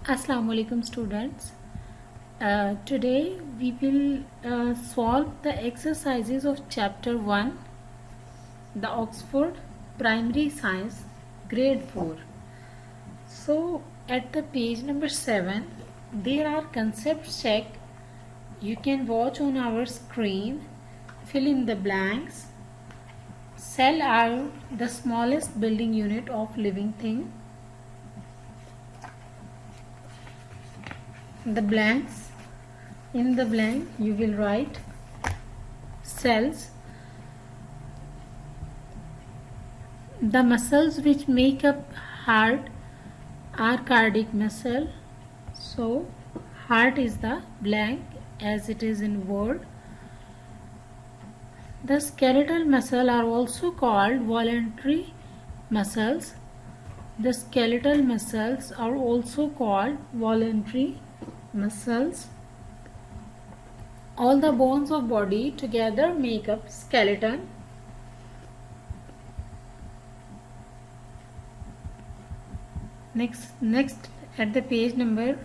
Assalamu alaikum students. Today we will solve the exercises of chapter 1, the Oxford Primary Science, grade 4. So at the page number 7 there are concepts check. You can watch on our screen. Fill in the blanks. Cell out the smallest building unit of living thing. The blanks. In the blank you will write cells. The muscles which make up heart are cardiac muscle. So heart is the blank as it is in word. The skeletal muscle are also called voluntary muscles. The skeletal muscles are also called voluntary muscles. All the bones of body together make up skeleton. Next at the page number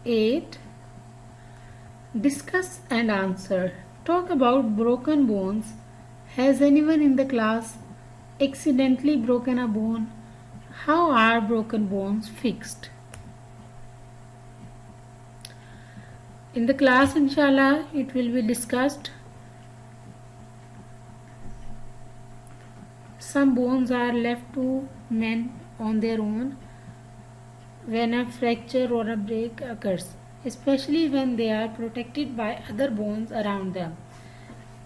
8, discuss and answer. Talk about broken bones. Has anyone in the class accidentally broken a bone? How are broken bones fixed? In the class, inshallah, it will be discussed. Some bones are left to men on their own when a fracture or a break occurs, especially when they are protected by other bones around them.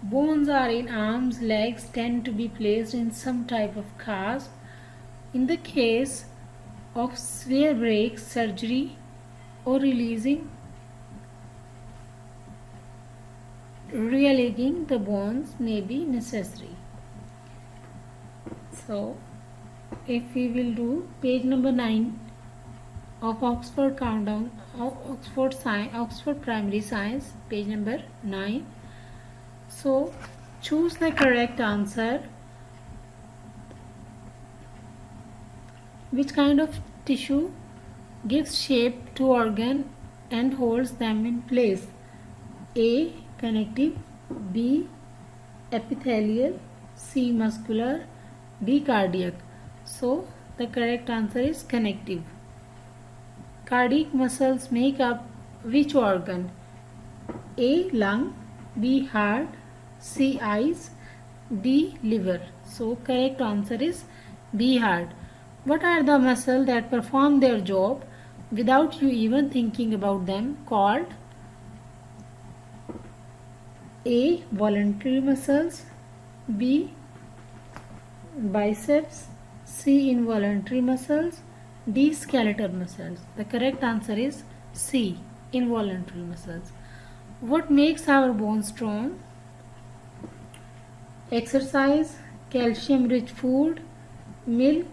Bones are in arms, legs tend to be placed in some type of cast. In the case of severe breaks, surgery or realigning the bones may be necessary. So, if we will do page number 9 of Oxford Countdown of Oxford Primary Science, page number 9. So, choose the correct answer. Which kind of tissue gives shape to organ and holds them in place? A. Connective, B. Epithelial, C. Muscular, D. Cardiac. So the correct answer is connective. Cardiac muscles make up which organ? A. Lung, B. Heart, C. Eyes, D. Liver. So correct answer is B. Heart. What are the muscles that perform their job without you even thinking about them? Called A. Voluntary muscles, B. Biceps, C. Involuntary muscles, D. Skeletal muscles. The correct answer is C. Involuntary muscles. What makes our bones strong? Exercise, calcium-rich food, milk,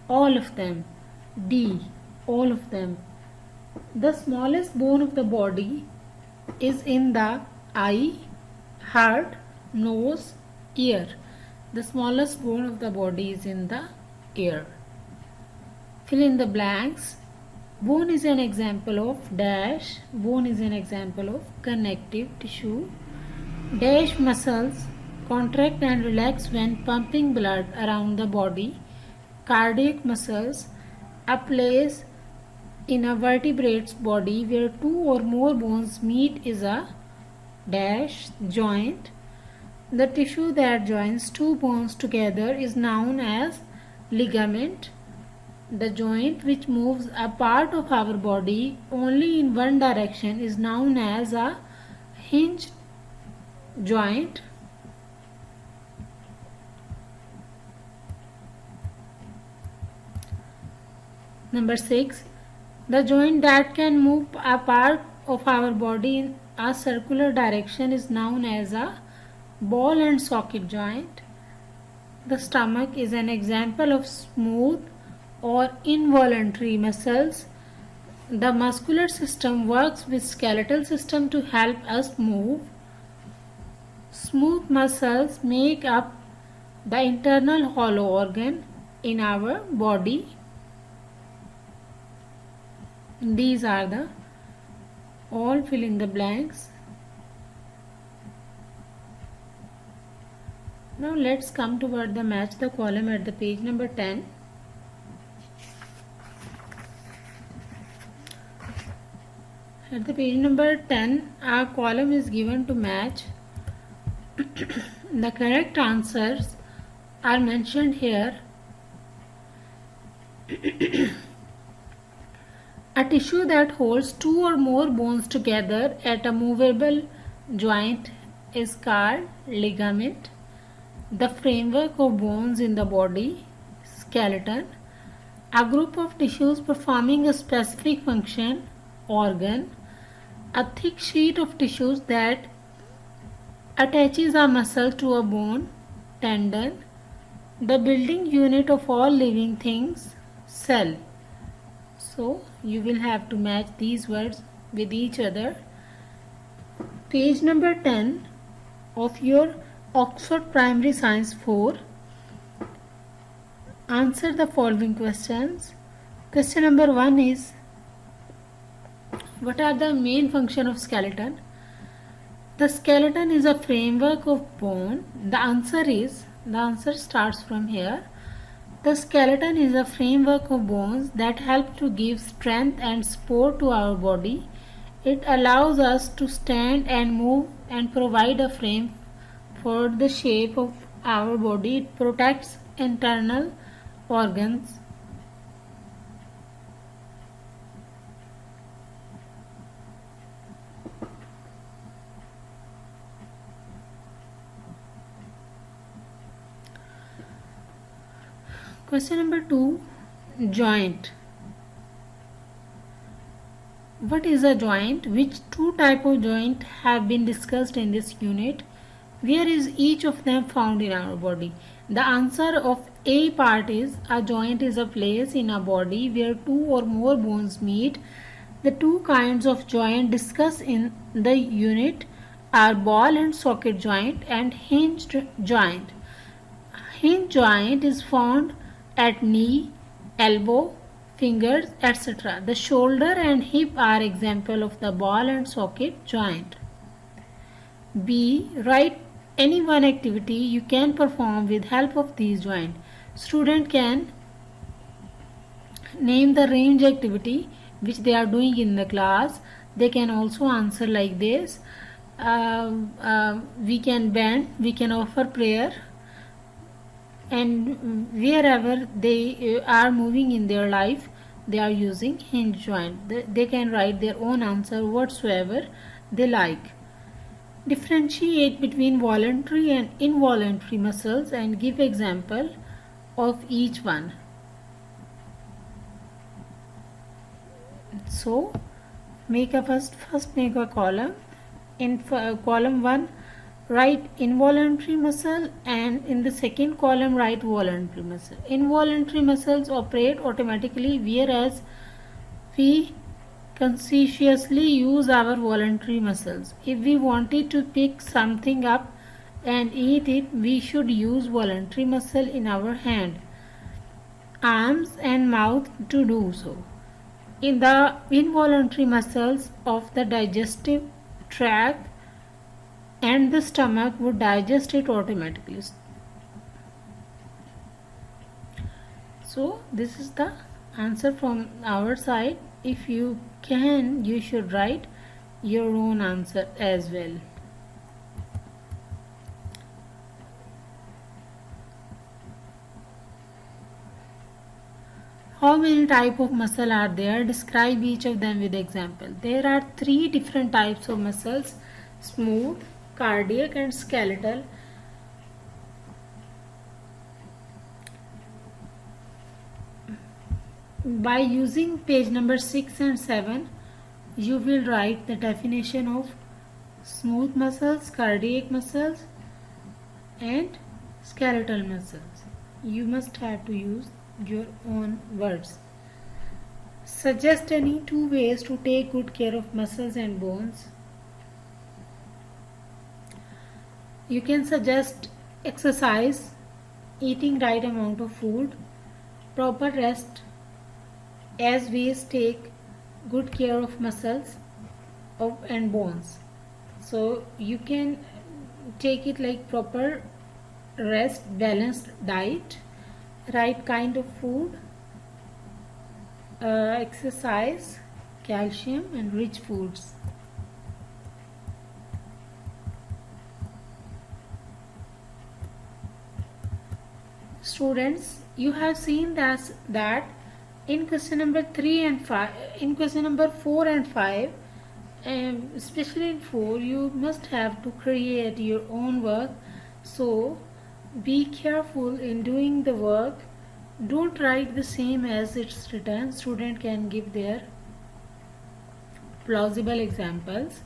all of them. D. All of them. The smallest bone of the body is in the eye, heart, nose, ear. The smallest bone of the body is in the ear. Fill in the blanks. Bone is an example of dash. Bone is an example of connective tissue. Dash muscles contract and relax when pumping blood around the body. Cardiac muscles, a place in a vertebrate's body where two or more bones meet, is a dash joint. The tissue that joins two bones together is known as ligament. The joint which moves a part of our body only in one direction is known as a hinge joint. Number 6. The joint that can move a part of our body in a circular direction is known as a ball and socket joint. The stomach is an example of smooth or involuntary muscles. The muscular system works with skeletal system to help us move. Smooth muscles make up the internal hollow organ in our body. These are the all fill in the blanks. Now let's come toward the match the column at the page number 10. At the page number 10, our column is given to match. The correct answers are mentioned here. A tissue that holds two or more bones together at a movable joint is called ligament. The framework of bones in the body, skeleton. A group of tissues performing a specific function, organ. A thick sheet of tissues that attaches a muscle to a bone, tendon. The building unit of all living things, cell. So you will have to match these words with each other. Page number 10 of your Oxford Primary Science 4. Answer the following questions. Question number 1 is, what are the main function of skeleton? The skeleton is a framework of bone. The answer starts from here. The skeleton is a framework of bones that help to give strength and support to our body. It allows us to stand and move and provide a frame for the shape of our body. It protects internal organs. Question number 2, joint. What is a joint? Which two types of joint have been discussed in this unit? Where is each of them found in our body? The answer of A part is, a joint is a place in a body where two or more bones meet. The two kinds of joint discussed in the unit are ball and socket joint and hinged joint. Hinge joint is found at knee, elbow, fingers, etc. The shoulder and hip are example of the ball and socket joint. B. Write any one activity you can perform with help of these joints. Student can name the range activity which they are doing in the class. They can also answer like this. We can bend, we can offer prayer, and wherever they are moving in their life, they are using hinge joint. They can write their own answer whatsoever they like. Differentiate between voluntary and involuntary muscles and give example of each one. So make a first make a column. In column 1 write involuntary muscle, and in the second column write voluntary muscle. Involuntary muscles operate automatically, whereas we consciously use our voluntary muscles. If we wanted to pick something up and eat it, we should use voluntary muscle in our hand, arms and mouth to do so. In the involuntary muscles of the digestive tract and the stomach would digest it automatically. So this is the answer from our side. If you can, you should write your own answer as well. How many types of muscle are there? Describe each of them with example. There are 3 different types of muscles: smooth, cardiac and skeletal. By using page number 6 and 7, you will write the definition of smooth muscles, cardiac muscles and skeletal muscles. You must have to use your own words. Suggest any 2 ways to take good care of muscles and bones. You can suggest exercise eating right amount of food, proper rest, as ways take good care of muscles and bones. So you can take it like proper rest, balanced diet, right kind of food, exercise, calcium and rich foods. Students, you have seen that in question number 3 and 5, in question number 4 and 5, especially in 4, you must have to create your own work. So be careful in doing the work. Don't write the same as it's written. Student can give their plausible examples.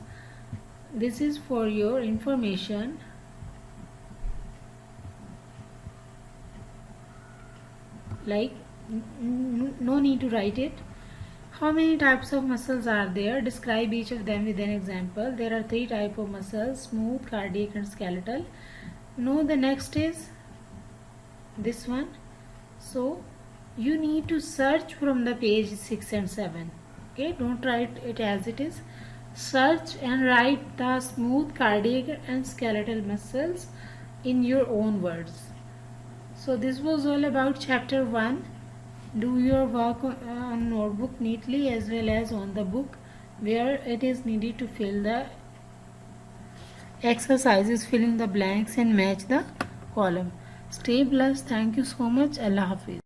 This is for your information. Like, no need to write it. How many types of muscles are there? Describe each of them with an example. There are 3 types of muscles: smooth, cardiac and skeletal. No, the next is this one. So you need to search from the page 6 and 7. Okay, don't write it as it is. Search and write the smooth, cardiac and skeletal muscles in your own words. So this was all about chapter 1. Do your work on notebook neatly as well as on the book where it is needed to fill the exercises, fill in the blanks and match the column. Stay blessed. Thank you so much. Allah Hafiz.